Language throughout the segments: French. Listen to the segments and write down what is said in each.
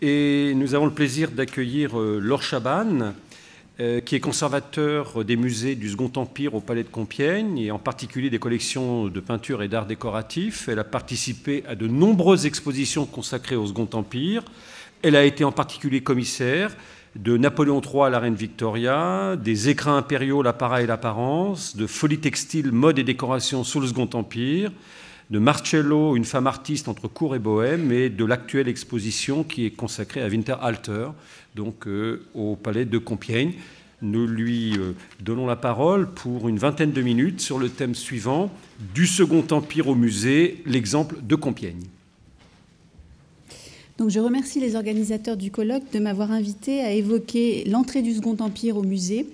Et nous avons le plaisir d'accueillir Laure Chaban, qui est conservateur des musées du Second Empire au Palais de Compiègne, et en particulier des collections de peinture et d'art décoratif. Elle a participé à de nombreuses expositions consacrées au Second Empire. Elle a été en particulier commissaire de Napoléon III à la reine Victoria, des écrins impériaux L'appareil et l'apparence, de Folie textile, mode et décoration sous le Second Empire, de Marcello, une femme artiste entre cour et bohème, et de l'actuelle exposition qui est consacrée à Winterhalter, donc au Palais de Compiègne. Nous lui donnons la parole pour une vingtaine de minutes sur le thème suivant, du Second Empire au musée, l'exemple de Compiègne. Donc je remercie les organisateurs du colloque de m'avoir invité à évoquer l'entrée du Second Empire au musée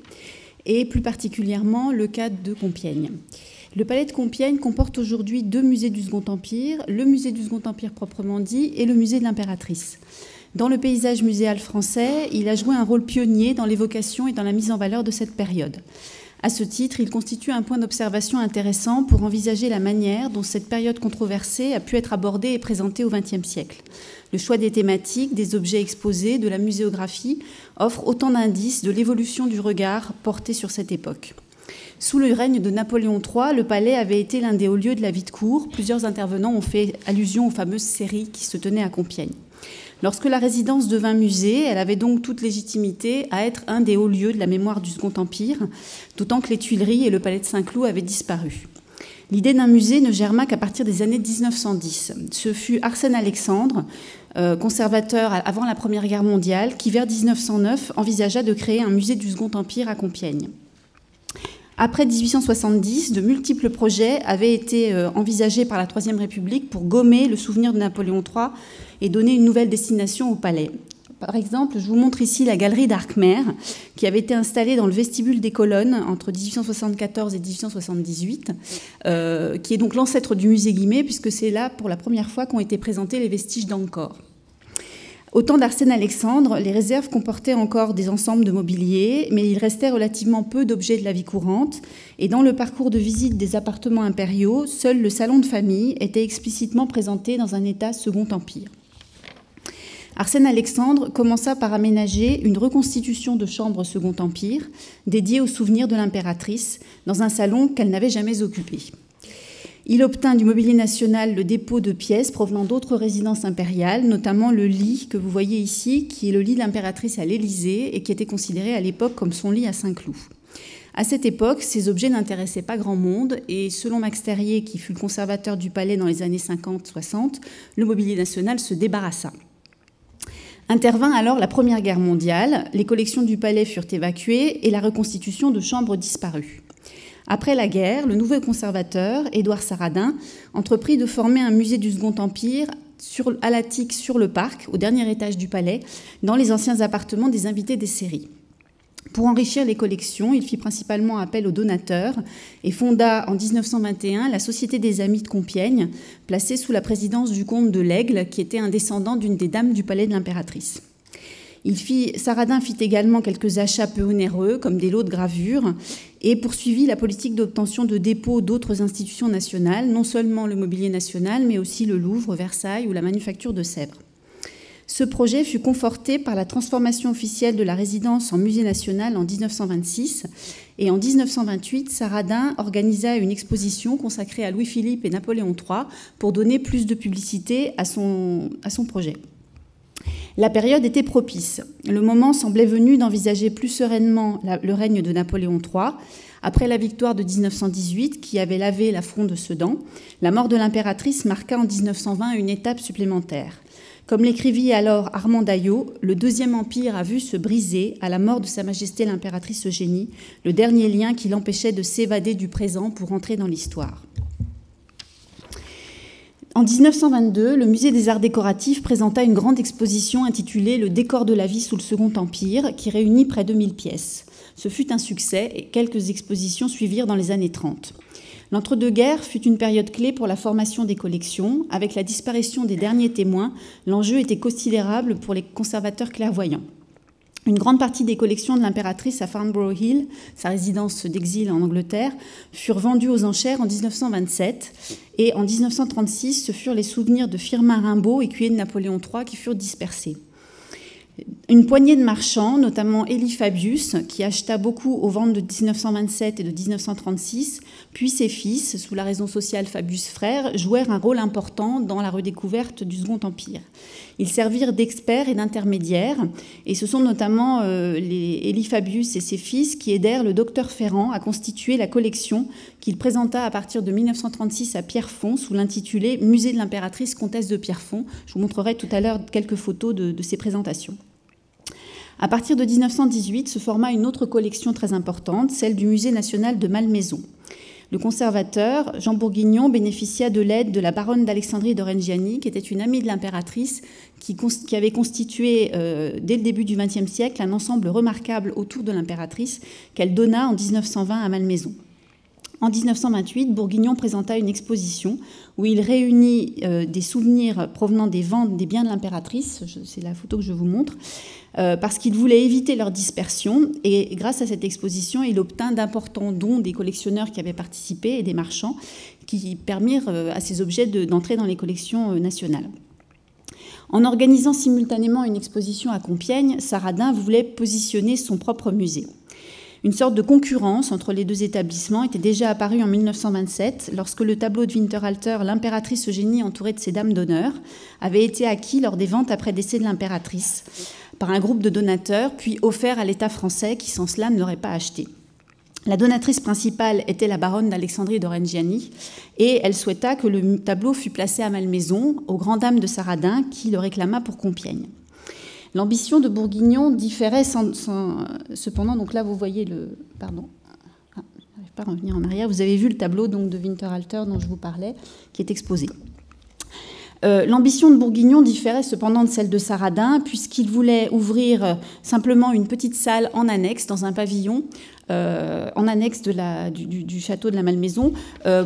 et plus particulièrement le cas de Compiègne. Le Palais de Compiègne comporte aujourd'hui 2 musées du Second Empire, le musée du Second Empire proprement dit et le musée de l'Impératrice. Dans le paysage muséal français, il a joué un rôle pionnier dans l'évocation et dans la mise en valeur de cette période. À ce titre, il constitue un point d'observation intéressant pour envisager la manière dont cette période controversée a pu être abordée et présentée au XXe siècle. Le choix des thématiques, des objets exposés, de la muséographie offre autant d'indices de l'évolution du regard porté sur cette époque. Sous le règne de Napoléon III, le palais avait été l'un des hauts lieux de la vie de cour. Plusieurs intervenants ont fait allusion aux fameuses séries qui se tenaient à Compiègne. Lorsque la résidence devint musée, elle avait donc toute légitimité à être un des hauts lieux de la mémoire du Second Empire, d'autant que les Tuileries et le palais de Saint-Cloud avaient disparu. L'idée d'un musée ne germa qu'à partir des années 1910. Ce fut Arsène Alexandre, conservateur avant la Première Guerre mondiale, qui vers 1909 envisagea de créer un musée du Second Empire à Compiègne. Après 1870, de multiples projets avaient été envisagés par la Troisième République pour gommer le souvenir de Napoléon III et donner une nouvelle destination au palais. Par exemple, je vous montre ici la galerie d'Arquemer, qui avait été installée dans le vestibule des Colonnes entre 1874 et 1878, qui est donc l'ancêtre du musée Guimet, puisque c'est là pour la première fois qu'ont été présentés les vestiges d'Angkor. Au temps d'Arsène Alexandre, les réserves comportaient encore des ensembles de mobilier, mais il restait relativement peu d'objets de la vie courante. Et dans le parcours de visite des appartements impériaux, seul le salon de famille était explicitement présenté dans un état Second Empire. Arsène Alexandre commença par aménager une reconstitution de chambre Second Empire, dédiée au souvenir de l'impératrice, dans un salon qu'elle n'avait jamais occupé. Il obtint du mobilier national le dépôt de pièces provenant d'autres résidences impériales, notamment le lit que vous voyez ici, qui est le lit de l'impératrice à l'Élysée et qui était considéré à l'époque comme son lit à Saint-Cloud. À cette époque, ces objets n'intéressaient pas grand monde et selon Max Terrier, qui fut le conservateur du palais dans les années 50-60, le mobilier national se débarrassa. Intervint alors la Première Guerre mondiale, les collections du palais furent évacuées et la reconstitution de chambres disparut. Après la guerre, le nouveau conservateur, Édouard Saradin, entreprit de former un musée du Second Empire à l'attique sur le parc, au dernier étage du palais, dans les anciens appartements des invités des séries. Pour enrichir les collections, il fit principalement appel aux donateurs et fonda en 1921 la Société des Amis de Compiègne, placée sous la présidence du comte de l'Aigle, qui était un descendant d'une des dames du palais de l'impératrice. Saradin fit également quelques achats peu onéreux, comme des lots de gravures, et poursuivit la politique d'obtention de dépôts d'autres institutions nationales, non seulement le mobilier national, mais aussi le Louvre, Versailles ou la manufacture de Sèvres. Ce projet fut conforté par la transformation officielle de la résidence en musée national en 1926, et en 1928, Saradin organisa une exposition consacrée à Louis-Philippe et Napoléon III pour donner plus de publicité à son projet. La période était propice. Le moment semblait venu d'envisager plus sereinement le règne de Napoléon III. Après la victoire de 1918, qui avait lavé l'affront de Sedan, la mort de l'impératrice marqua en 1920 une étape supplémentaire. Comme l'écrivit alors Armand Daillot, le Deuxième Empire a vu se briser, à la mort de Sa Majesté l'impératrice Eugénie, le dernier lien qui l'empêchait de s'évader du présent pour entrer dans l'histoire. En 1922, le musée des arts décoratifs présenta une grande exposition intitulée « Le décor de la vie sous le Second Empire » qui réunit près de 1000 pièces. Ce fut un succès et quelques expositions suivirent dans les années 30. L'entre-deux-guerres fut une période clé pour la formation des collections. Avec la disparition des derniers témoins, l'enjeu était considérable pour les conservateurs clairvoyants. Une grande partie des collections de l'impératrice à Farnborough Hill, sa résidence d'exil en Angleterre, furent vendues aux enchères en 1927 et en 1936, ce furent les souvenirs de Firmin Rimbaud, écuyer de Napoléon III, qui furent dispersés. Une poignée de marchands, notamment Élie Fabius, qui acheta beaucoup aux ventes de 1927 et de 1936, puis ses fils, sous la raison sociale Fabius frères, jouèrent un rôle important dans la redécouverte du Second Empire. Ils servirent d'experts et d'intermédiaires, et ce sont notamment Élie Fabius et ses fils qui aidèrent le docteur Ferrand à constituer la collection qu'il présenta à partir de 1936 à Pierrefonds sous l'intitulé « Musée de l'impératrice comtesse de Pierrefonds ». Je vous montrerai tout à l'heure quelques photos de ces présentations. À partir de 1918 se forma une autre collection très importante, celle du Musée national de Malmaison. Le conservateur, Jean Bourguignon, bénéficia de l'aide de la baronne d'Alexandrie d'Orengiani, qui était une amie de l'impératrice, qui avait constitué, dès le début du XXe siècle, un ensemble remarquable autour de l'impératrice qu'elle donna en 1920 à Malmaison. En 1928, Bourguignon présenta une exposition où il réunit des souvenirs provenant des ventes des biens de l'impératrice, c'est la photo que je vous montre, parce qu'il voulait éviter leur dispersion. Et grâce à cette exposition, il obtint d'importants dons des collectionneurs qui avaient participé et des marchands qui permirent à ces objets d'entrer dans les collections nationales. En organisant simultanément une exposition à Compiègne, Saradin voulait positionner son propre musée. Une sorte de concurrence entre les deux établissements était déjà apparue en 1927, lorsque le tableau de Winterhalter, l'impératrice Eugénie entourée de ses dames d'honneur, avait été acquis lors des ventes après décès de l'impératrice par un groupe de donateurs, puis offert à l'État français qui, sans cela, ne l'aurait pas acheté. La donatrice principale était la baronne d'Alexandrie d'Orengiani, et elle souhaita que le tableau fût placé à Malmaison, aux grandes dames de Saradin, qui le réclama pour Compiègne. L'ambition de Bourguignon différait cependant, donc là vous voyez le... Pardon, je n'arrive pas à revenir en arrière, vous avez vu le tableau donc, de Winterhalter dont je vous parlais, qui est exposé. L'ambition de Bourguignon différait cependant de celle de Saradin, puisqu'il voulait ouvrir simplement une petite salle en annexe, dans un pavillon, en annexe du château de la Malmaison,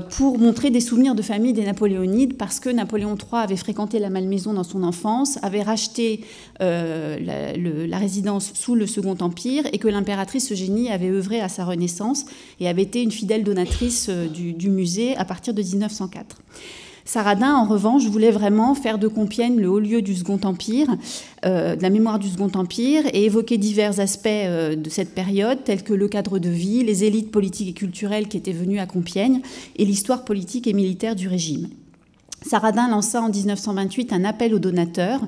pour montrer des souvenirs de famille des Napoléonides, parce que Napoléon III avait fréquenté la Malmaison dans son enfance, avait racheté la résidence sous le Second Empire, et que l'impératrice Eugénie avait œuvré à sa renaissance et avait été une fidèle donatrice du musée à partir de 1904. Saradin, en revanche, voulait vraiment faire de Compiègne le haut lieu du Second Empire, de la mémoire du Second Empire, et évoquer divers aspects de cette période, tels que le cadre de vie, les élites politiques et culturelles qui étaient venues à Compiègne, et l'histoire politique et militaire du régime. Saradin lança en 1928 un appel aux donateurs,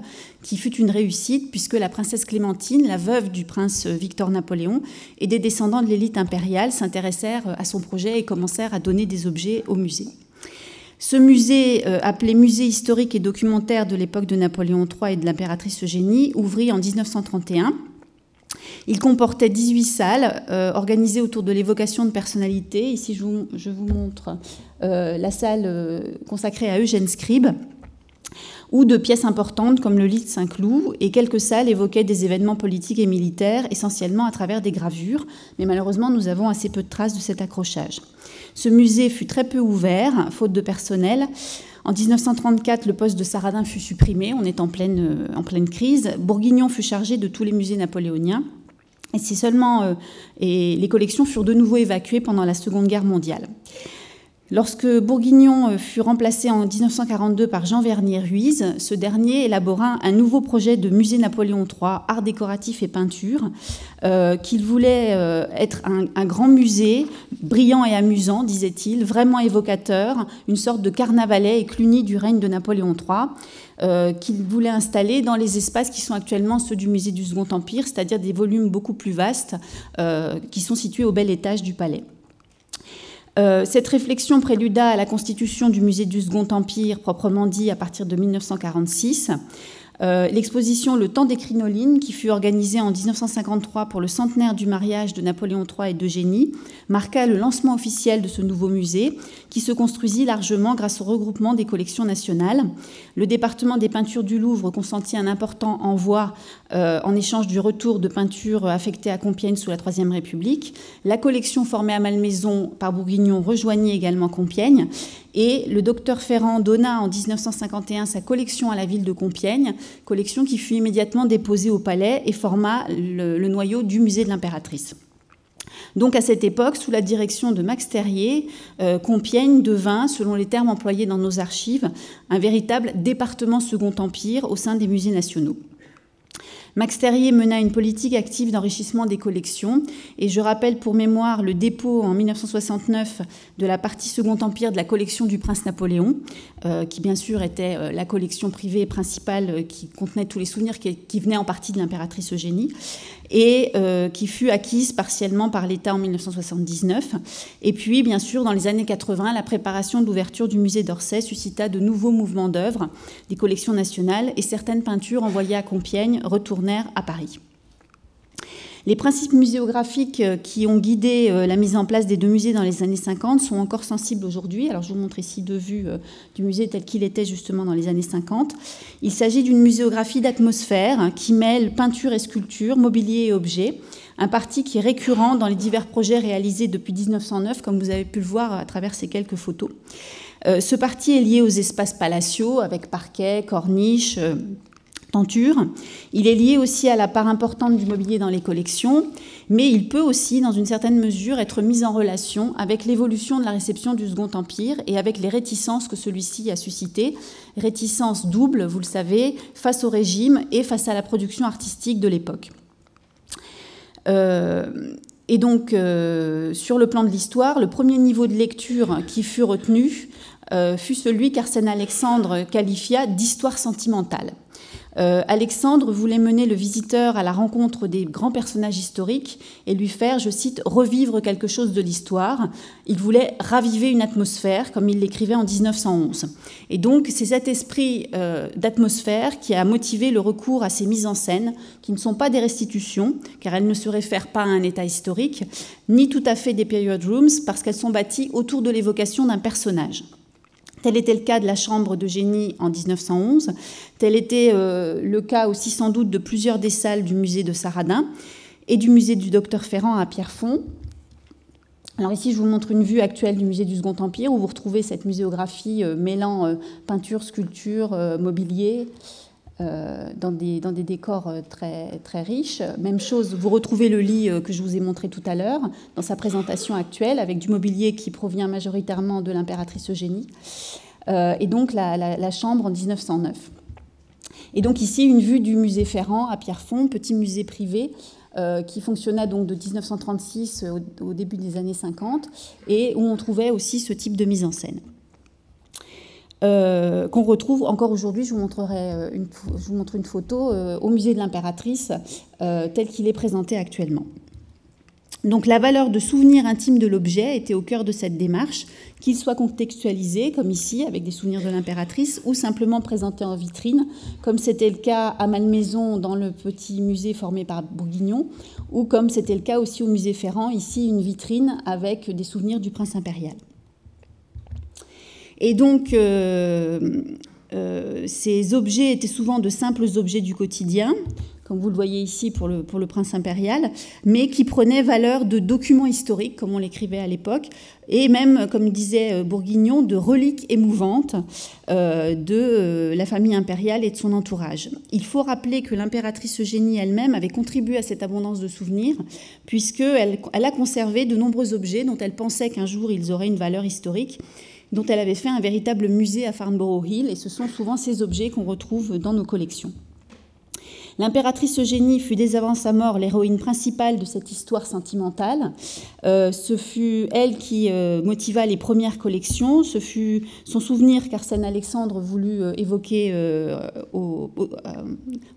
qui fut une réussite, puisque la princesse Clémentine, la veuve du prince Victor-Napoléon, et des descendants de l'élite impériale s'intéressèrent à son projet et commencèrent à donner des objets au musée. Ce musée, appelé Musée historique et documentaire de l'époque de Napoléon III et de l'impératrice Eugénie, ouvrit en 1931. Il comportait 18 salles organisées autour de l'évocation de personnalités. Ici, je vous montre la salle consacrée à Eugène Scribe, ou de pièces importantes comme le lit de Saint-Cloud, et quelques salles évoquaient des événements politiques et militaires, essentiellement à travers des gravures, mais malheureusement nous avons assez peu de traces de cet accrochage. Ce musée fut très peu ouvert, faute de personnel. En 1934, le poste de Saradin fut supprimé, on est en pleine crise. Bourguignon fut chargé de tous les musées napoléoniens, et c'est seulement les collections furent de nouveau évacuées pendant la Seconde Guerre mondiale. Lorsque Bourguignon fut remplacé en 1942 par Jean Vernier-Ruiz, ce dernier élabora un nouveau projet de musée Napoléon III, art décoratif et peinture, qu'il voulait être un grand musée, brillant et amusant, disait-il, vraiment évocateur, une sorte de carnavalet et cluny du règne de Napoléon III, qu'il voulait installer dans les espaces qui sont actuellement ceux du musée du Second Empire, c'est-à-dire des volumes beaucoup plus vastes qui sont situés au bel étage du palais. Cette réflexion préluda à la constitution du musée du Second Empire, proprement dit, à partir de 1946. L'exposition Le Temps des Crinolines, qui fut organisée en 1953 pour le centenaire du mariage de Napoléon III et d'Eugénie, marqua le lancement officiel de ce nouveau musée, qui se construisit largement grâce au regroupement des collections nationales. Le département des peintures du Louvre consentit un important envoi en échange du retour de peintures affectées à Compiègne sous la Troisième République. La collection formée à Malmaison par Bourguignon rejoignit également Compiègne. Et le docteur Ferrand donna en 1951 sa collection à la ville de Compiègne, collection qui fut immédiatement déposée au palais et forma le noyau du musée de l'impératrice. Donc à cette époque, sous la direction de Max Terrier, Compiègne devint, selon les termes employés dans nos archives, un véritable département Second Empire au sein des musées nationaux. Max Terrier mena une politique active d'enrichissement des collections et je rappelle pour mémoire le dépôt en 1969 de la partie Second Empire de la collection du prince Napoléon, qui bien sûr était la collection privée principale qui contenait tous les souvenirs qui venaient en partie de l'impératrice Eugénie et qui fut acquise partiellement par l'État en 1979. Et puis, bien sûr, dans les années 80, la préparation de l'ouverture du musée d'Orsay suscita de nouveaux mouvements d'œuvres des collections nationales et certaines peintures envoyées à Compiègne retournèrent à Paris. Les principes muséographiques qui ont guidé la mise en place des deux musées dans les années 50 sont encore sensibles aujourd'hui. Alors, je vous montre ici deux vues du musée tel qu'il était justement dans les années 50. Il s'agit d'une muséographie d'atmosphère qui mêle peinture et sculpture, mobilier et objets, un parti qui est récurrent dans les divers projets réalisés depuis 1909, comme vous avez pu le voir à travers ces quelques photos. Ce parti est lié aux espaces palatiaux, avec parquet, corniche, tenture. Il est lié aussi à la part importante du mobilier dans les collections, mais il peut aussi, dans une certaine mesure, être mis en relation avec l'évolution de la réception du Second Empire et avec les réticences que celui-ci a suscitées. Réticences doubles, vous le savez, face au régime et face à la production artistique de l'époque. Et donc, sur le plan de l'histoire, le premier niveau de lecture qui fut retenu fut celui qu'Arsène Alexandre qualifia d'histoire sentimentale. Alexandre voulait mener le visiteur à la rencontre des grands personnages historiques et lui faire, je cite, « revivre quelque chose de l'histoire ». Il voulait raviver une atmosphère, comme il l'écrivait en 1911. Et donc, c'est cet esprit d'atmosphère qui a motivé le recours à ces mises en scène, qui ne sont pas des restitutions, car elles ne se réfèrent pas à un état historique, ni tout à fait des period rooms, parce qu'elles sont bâties autour de l'évocation d'un personnage. Tel était le cas de la chambre d'Eugénie en 1911. Tel était le cas aussi sans doute de plusieurs des salles du musée de Saradin et du musée du Docteur Ferrand à Pierrefonds. Alors ici, je vous montre une vue actuelle du musée du Second Empire où vous retrouvez cette muséographie mêlant peinture, sculpture, mobilier, dans des décors très, très riches. Même chose, vous retrouvez le lit que je vous ai montré tout à l'heure dans sa présentation actuelle avec du mobilier qui provient majoritairement de l'impératrice Eugénie et donc la chambre en 1909. Et donc ici, une vue du musée Ferrand à Pierrefonds, petit musée privé qui fonctionna donc de 1936 au début des années 50 et où on trouvait aussi ce type de mise en scène. Qu'on retrouve encore aujourd'hui, je vous montre une photo au musée de l'impératrice tel qu'il est présenté actuellement. Donc la valeur de souvenir intime de l'objet était au cœur de cette démarche, qu'il soit contextualisé, comme ici, avec des souvenirs de l'impératrice, ou simplement présenté en vitrine, comme c'était le cas à Malmaison dans le petit musée formé par Bourguignon, ou comme c'était le cas aussi au musée Ferrand, ici une vitrine avec des souvenirs du prince impérial. Et donc, ces objets étaient souvent de simples objets du quotidien, comme vous le voyez ici pour le prince impérial, mais qui prenaient valeur de documents historiques, comme on l'écrivait à l'époque, et même, comme disait Bourguignon, de reliques émouvantes de la famille impériale et de son entourage. Il faut rappeler que l'impératrice Eugénie elle-même avait contribué à cette abondance de souvenirs, puisqu'elle a conservé de nombreux objets dont elle pensait qu'un jour ils auraient une valeur historique, dont elle avait fait un véritable musée à Farnborough Hill, et ce sont souvent ces objets qu'on retrouve dans nos collections. L'impératrice Eugénie fut dès avant sa mort l'héroïne principale de cette histoire sentimentale. Ce fut elle qui motiva les premières collections. Ce fut son souvenir qu'Arsène Alexandre voulut évoquer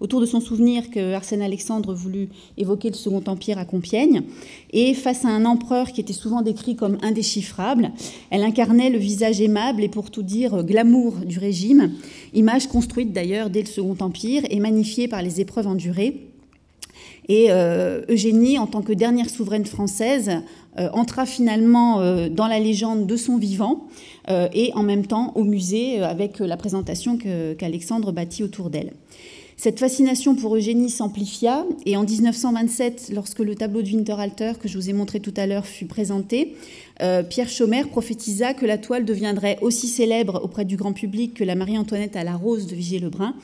autour de son souvenir qu'Arsène Alexandre voulut évoquer le Second Empire à Compiègne. Et face à un empereur qui était souvent décrit comme indéchiffrable, elle incarnait le visage aimable et pour tout dire glamour du régime, image construite d'ailleurs dès le Second Empire et magnifiée par les épreuves endurées. Et Eugénie, en tant que dernière souveraine française, entra finalement dans la légende de son vivant et en même temps au musée avec la présentation qu'Alexandre bâtit autour d'elle. Cette fascination pour Eugénie s'amplifia et en 1927, lorsque le tableau de Winterhalter que je vous ai montré tout à l'heure fut présenté, Pierre Chaumer prophétisa que la toile deviendrait aussi célèbre auprès du grand public que la Marie-Antoinette à la rose de Vigée-Lebrun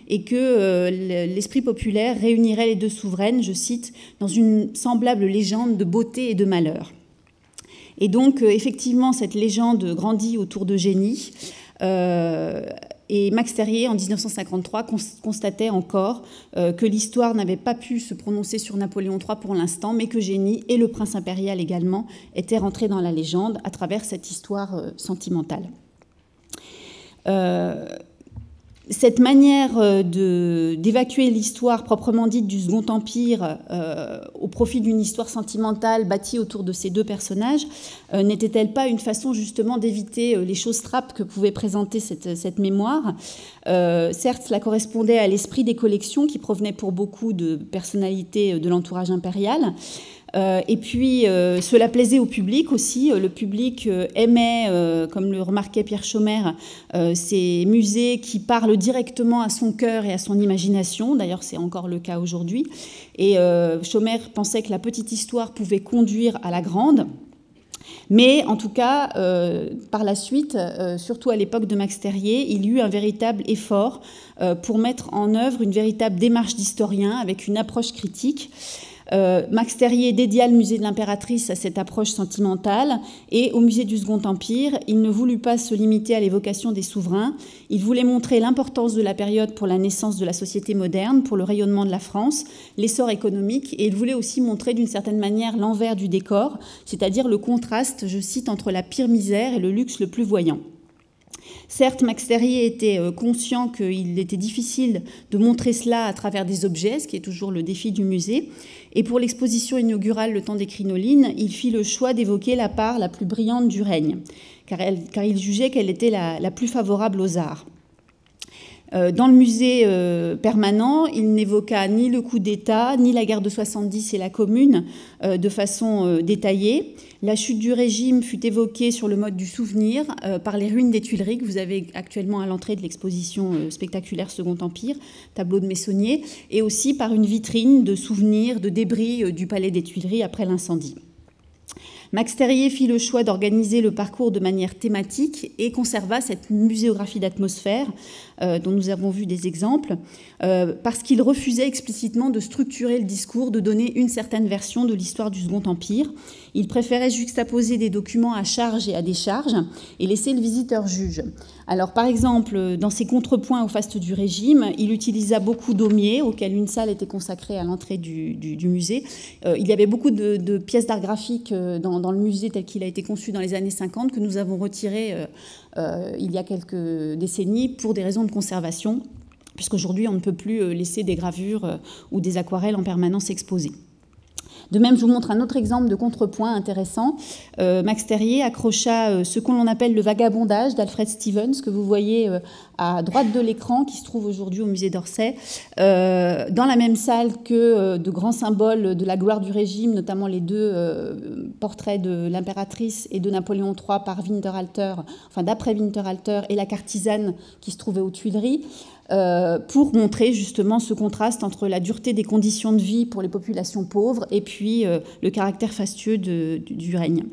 et que l'esprit populaire réunirait les deux souveraines, je cite, dans une semblable légende de beauté et de malheur. Et donc, effectivement, cette légende grandit autour d'Eugénie. Et Max Terrier, en 1953, constatait encore que l'histoire n'avait pas pu se prononcer sur Napoléon III pour l'instant, mais que Génie et le prince impérial également étaient rentrés dans la légende à travers cette histoire sentimentale. Cette manière d'évacuer l'histoire proprement dite du Second Empire au profit d'une histoire sentimentale bâtie autour de ces deux personnages, n'était-elle pas une façon justement d'éviter les choses trappes que pouvait présenter cette mémoire? Certes, cela correspondait à l'esprit des collections qui provenaient pour beaucoup de personnalités de l'entourage impérial. Et puis, cela plaisait au public aussi. Le public aimait, comme le remarquait Pierre Chaumer, ces musées qui parlent directement à son cœur et à son imagination. D'ailleurs, c'est encore le cas aujourd'hui. Et Chaumer pensait que la petite histoire pouvait conduire à la grande. Mais en tout cas, par la suite, surtout à l'époque de Max Terrier, il y eut un véritable effort pour mettre en œuvre une véritable démarche d'historien avec une approche critique. Max Terrier dédia le musée de l'Impératrice à cette approche sentimentale, et au musée du Second Empire, il ne voulut pas se limiter à l'évocation des souverains. Il voulait montrer l'importance de la période pour la naissance de la société moderne, pour le rayonnement de la France, l'essor économique, et il voulait aussi montrer d'une certaine manière l'envers du décor, c'est-à-dire le contraste, je cite, entre la pire misère et le luxe le plus voyant. Certes, Max Terrier était conscient qu'il était difficile de montrer cela à travers des objets, ce qui est toujours le défi du musée. Et pour l'exposition inaugurale Le Temps des Crinolines, il fit le choix d'évoquer la part la plus brillante du règne, car il jugeait qu'elle était la plus favorable aux arts. Dans le musée permanent, il n'évoqua ni le coup d'État, ni la guerre de 70 et la Commune de façon détaillée. La chute du régime fut évoquée sur le mode du souvenir par les ruines des Tuileries que vous avez actuellement à l'entrée de l'exposition spectaculaire Second Empire, tableau de Meissonnier, et aussi par une vitrine de souvenirs, de débris du palais des Tuileries après l'incendie. Max Terrier fit le choix d'organiser le parcours de manière thématique et conserva cette muséographie d'atmosphère dont nous avons vu des exemples, parce qu'il refusait explicitement de structurer le discours, de donner une certaine version de l'histoire du Second Empire. Il préférait juxtaposer des documents à charge et à décharge et laisser le visiteur juge. Alors, par exemple, dans ses contrepoints au faste du régime, il utilisa beaucoup d'aumiers, auxquels une salle était consacrée à l'entrée du musée. Il y avait beaucoup de pièces d'art graphique dans le musée tel qu'il a été conçu dans les années 50 que nous avons retiré il y a quelques décennies pour des raisons de conservation, puisqu'aujourd'hui on ne peut plus laisser des gravures ou des aquarelles en permanence exposées. De même, je vous montre un autre exemple de contrepoint intéressant. Max Terrier accrocha ce qu'on appelle le vagabondage d'Alfred Stevens, que vous voyez à droite de l'écran, qui se trouve aujourd'hui au musée d'Orsay, dans la même salle que de grands symboles de la gloire du régime, notamment les deux portraits de l'impératrice et de Napoléon III par Winterhalter, enfin d'après Winterhalter, et la courtisane qui se trouvait aux Tuileries, pour montrer justement ce contraste entre la dureté des conditions de vie pour les populations pauvres et puis le caractère fastueux du règne.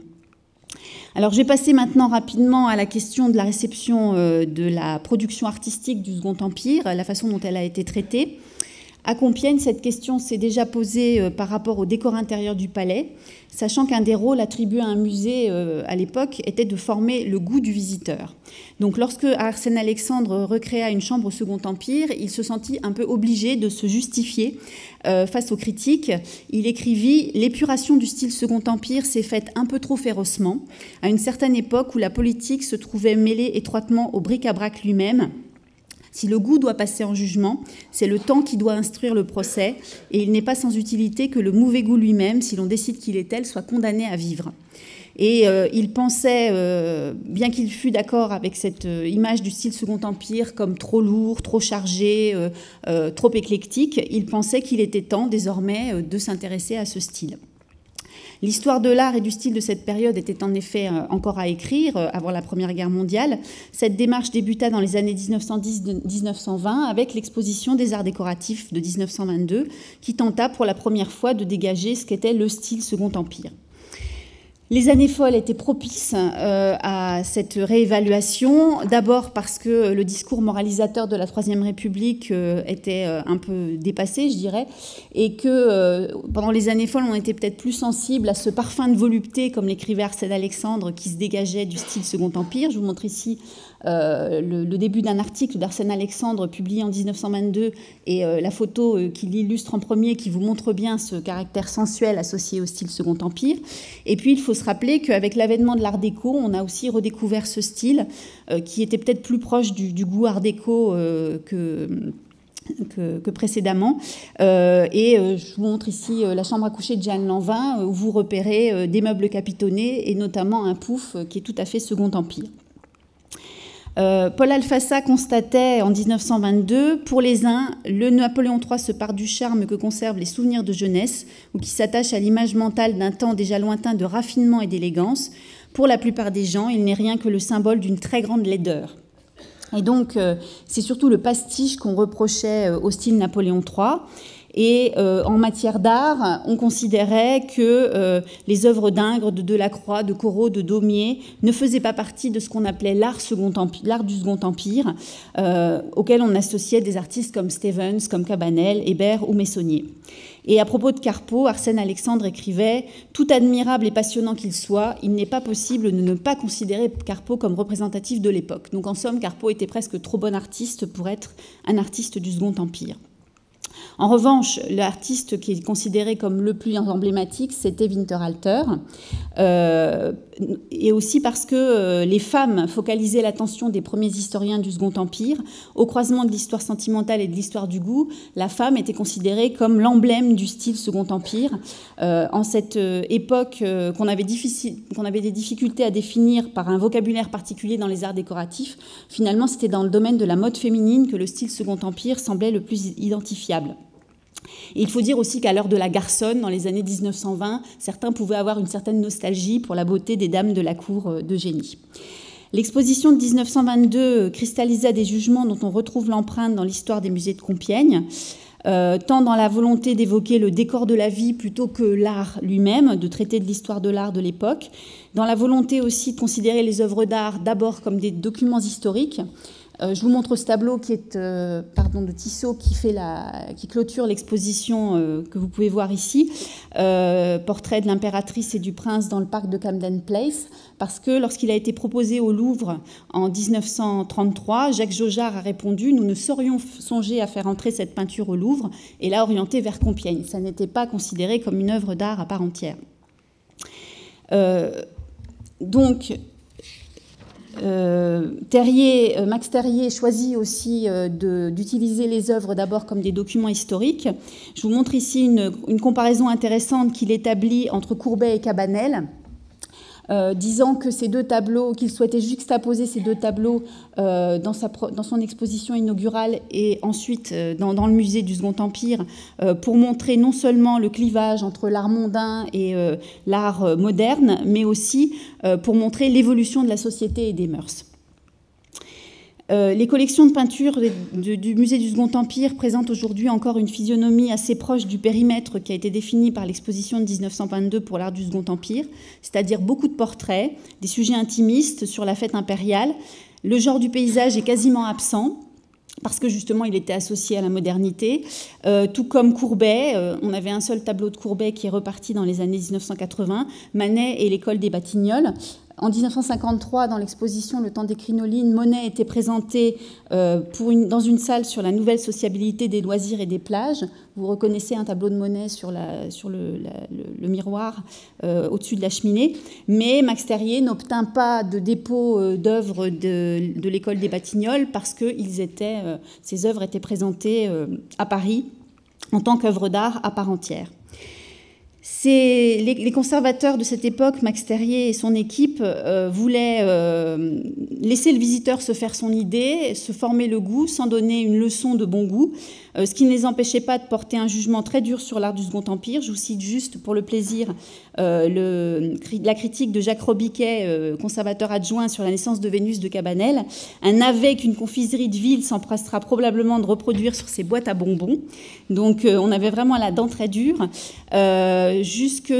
Alors, je vais passer maintenant rapidement à la question de la réception de la production artistique du Second Empire, la façon dont elle a été traitée. À Compiègne, cette question s'est déjà posée par rapport au décor intérieur du palais, sachant qu'un des rôles attribués à un musée à l'époque était de former le goût du visiteur. Donc lorsque Arsène Alexandre recréa une chambre au Second Empire, il se sentit un peu obligé de se justifier face aux critiques. Il écrivit « L'épuration du style Second Empire s'est faite un peu trop férocement, à une certaine époque où la politique se trouvait mêlée étroitement au bric-à-brac lui-même. Si le goût doit passer en jugement, c'est le temps qui doit instruire le procès, et il n'est pas sans utilité que le mauvais goût lui-même, si l'on décide qu'il est tel, soit condamné à vivre. » Et il pensait, bien qu'il fût d'accord avec cette image du style Second Empire comme trop lourd, trop chargé, trop éclectique, il pensait qu'il était temps désormais de s'intéresser à ce style. L'histoire de l'art et du style de cette période était en effet encore à écrire avant la Première Guerre mondiale. Cette démarche débuta dans les années 1910-1920 avec l'exposition des arts décoratifs de 1922 qui tenta pour la première fois de dégager ce qu'était le style Second Empire. Les années folles étaient propices à cette réévaluation, d'abord parce que le discours moralisateur de la Troisième République était un peu dépassé, je dirais, et que pendant les années folles, on était peut-être plus sensible à ce parfum de volupté, comme l'écrivait Arsène Alexandre, qui se dégageait du style Second Empire. Je vous montre ici le début d'un article d'Arsène Alexandre publié en 1922 et la photo qui l'illustre en premier, qui vous montre bien ce caractère sensuel associé au style Second Empire. Et puis il faut se rappeler qu'avec l'avènement de l'Art déco, on a aussi redécouvert ce style qui était peut-être plus proche du goût Art déco que précédemment. Je vous montre ici la chambre à coucher de Jeanne Lanvin, où vous repérez des meubles capitonnés et notamment un pouf qui est tout à fait Second Empire. Paul Alfassa constatait en 1922, pour les uns, le Napoléon III se part du charme que conservent les souvenirs de jeunesse ou qui s'attachent à l'image mentale d'un temps déjà lointain de raffinement et d'élégance. Pour la plupart des gens, il n'est rien que le symbole d'une très grande laideur. Et donc, c'est surtout le pastiche qu'on reprochait au style Napoléon III. Et en matière d'art, on considérait que les œuvres d'Ingres, de Delacroix, de Corot, de Daumier ne faisaient pas partie de ce qu'on appelait l'art du Second Empire, auquel on associait des artistes comme Stevens, comme Cabanel, Hébert ou Meissonier. Et à propos de Carpeaux, Arsène Alexandre écrivait « Tout admirable et passionnant qu'il soit, il n'est pas possible de ne pas considérer Carpeaux comme représentatif de l'époque. » Donc en somme, Carpeaux était presque trop bon artiste pour être un artiste du Second Empire. En revanche, l'artiste qui est considéré comme le plus emblématique, c'était Winterhalter, et aussi parce que les femmes focalisaient l'attention des premiers historiens du Second Empire. Au croisement de l'histoire sentimentale et de l'histoire du goût, la femme était considérée comme l'emblème du style Second Empire. En cette époque qu'on avait des difficultés à définir par un vocabulaire particulier dans les arts décoratifs, finalement c'était dans le domaine de la mode féminine que le style Second Empire semblait le plus identifiable. Et il faut dire aussi qu'à l'heure de la garçonne, dans les années 1920, certains pouvaient avoir une certaine nostalgie pour la beauté des dames de la cour d'Eugénie. L'exposition de 1922 cristallisa des jugements dont on retrouve l'empreinte dans l'histoire des musées de Compiègne, tant dans la volonté d'évoquer le décor de la vie plutôt que l'art lui-même, de traiter de l'histoire de l'art de l'époque, dans la volonté aussi de considérer les œuvres d'art d'abord comme des documents historiques. Je vous montre ce tableau qui est de Tissot qui clôture l'exposition que vous pouvez voir ici, portrait de l'impératrice et du prince dans le parc de Camden Place, parce que lorsqu'il a été proposé au Louvre en 1933, Jacques Jaujard a répondu « Nous ne saurions songer à faire entrer cette peinture au Louvre » et l'a orientée vers Compiègne. Ça n'était pas considéré comme une œuvre d'art à part entière. Max Terrier choisit aussi d'utiliser les œuvres d'abord comme des documents historiques. Je vous montre ici une comparaison intéressante qu'il établit entre Courbet et Cabanel, disant que ces deux tableaux, qu'il souhaitait juxtaposer ces deux tableaux dans son exposition inaugurale et ensuite dans le musée du Second Empire pour montrer non seulement le clivage entre l'art mondain et l'art moderne, mais aussi pour montrer l'évolution de la société et des mœurs. Les collections de peintures du musée du Second Empire présentent aujourd'hui encore une physionomie assez proche du périmètre qui a été défini par l'exposition de 1922 pour l'art du Second Empire, c'est-à-dire beaucoup de portraits, des sujets intimistes sur la fête impériale. Le genre du paysage est quasiment absent, parce que justement il était associé à la modernité, tout comme Courbet. On avait un seul tableau de Courbet qui est reparti dans les années 1980, Manet et l'école des Batignolles. En 1953, dans l'exposition Le temps des crinolines, Monet était présenté dans une salle sur la nouvelle sociabilité des loisirs et des plages. Vous reconnaissez un tableau de Monet sur le miroir au-dessus de la cheminée. Mais Max Terrier n'obtint pas de dépôt d'œuvres de l'école des Batignolles parce que ces œuvres étaient présentées à Paris en tant qu'œuvres d'art à part entière. Les conservateurs de cette époque, Max Terrier et son équipe, voulaient laisser le visiteur se faire son idée, se former le goût sans donner une leçon de bon goût, ce qui ne les empêchait pas de porter un jugement très dur sur l'art du Second Empire. Je vous cite juste pour le plaisir la critique de Jacques Robiquet, conservateur adjoint sur la naissance de Vénus de Cabanel. Un navet qu'une confiserie de ville s'empressera probablement de reproduire sur ses boîtes à bonbons. Donc on avait vraiment la dent très dure. Jusque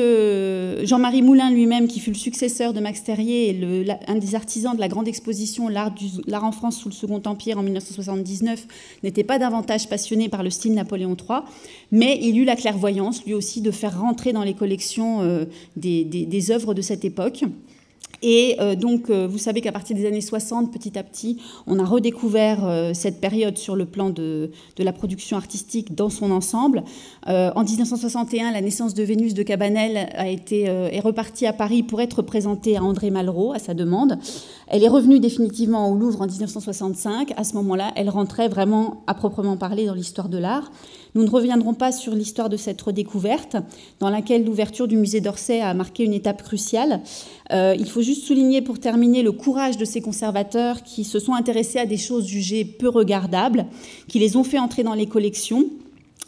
Jean-Marie Moulin lui-même, qui fut le successeur de Max Terrier et un des artisans de la grande exposition L'art en France sous le Second Empire en 1979, n'était pas davantage passionné par le style Napoléon III, mais il eut la clairvoyance, lui aussi, de faire rentrer dans les collections des œuvres de cette époque. Et donc, vous savez qu'à partir des années 60, petit à petit, on a redécouvert cette période sur le plan de la production artistique dans son ensemble. En 1961, la naissance de Vénus de Cabanel est repartie à Paris pour être présentée à André Malraux, à sa demande. Elle est revenue définitivement au Louvre en 1965. À ce moment-là, elle rentrait vraiment à proprement parler dans l'histoire de l'art. Nous ne reviendrons pas sur l'histoire de cette redécouverte, dans laquelle l'ouverture du musée d'Orsay a marqué une étape cruciale. Il faut juste souligner pour terminer le courage de ces conservateurs qui se sont intéressés à des choses jugées peu regardables, qui les ont fait entrer dans les collections,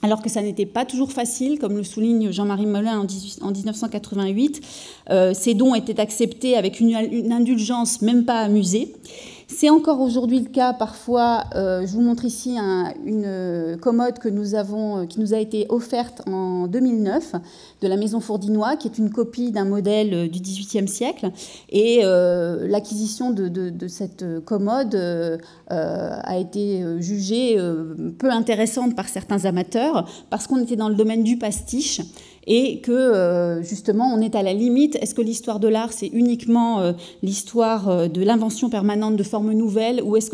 alors que ça n'était pas toujours facile, comme le souligne Jean-Marie Molin en 1988. Ces dons étaient acceptés avec une indulgence même pas amusée. C'est encore aujourd'hui le cas parfois. Je vous montre ici une commode qui nous a été offerte en 2009 de la Maison Fourdinois, qui est une copie d'un modèle du XVIIIe siècle. Et l'acquisition de cette commode a été jugée peu intéressante par certains amateurs parce qu'on était dans le domaine du pastiche. Et que, justement, on est à la limite. Est-ce que l'histoire de l'art, c'est uniquement l'histoire de l'invention permanente de formes nouvelles, ou est-ce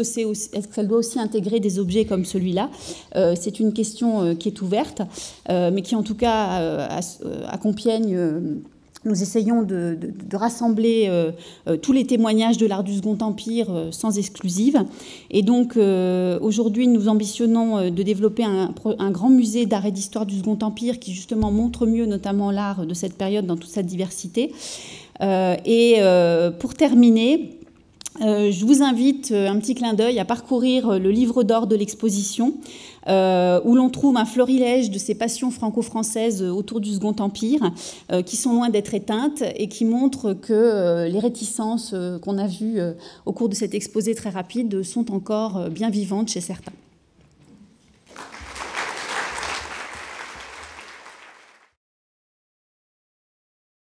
qu'elle doit aussi intégrer des objets comme celui-là? C'est une question qui est ouverte, mais qui, en tout cas, à Compiègne, nous essayons de rassembler tous les témoignages de l'art du Second Empire sans exclusive. Et donc, aujourd'hui, nous ambitionnons de développer un grand musée d'art et d'histoire du Second Empire qui, justement, montre mieux notamment l'art de cette période dans toute sa diversité. Pour terminer, je vous invite, un petit clin d'œil, à parcourir le livre d'or de l'exposition, où l'on trouve un florilège de ces passions franco-françaises autour du Second Empire, qui sont loin d'être éteintes et qui montrent que les réticences qu'on a vues au cours de cet exposé très rapide sont encore bien vivantes chez certains.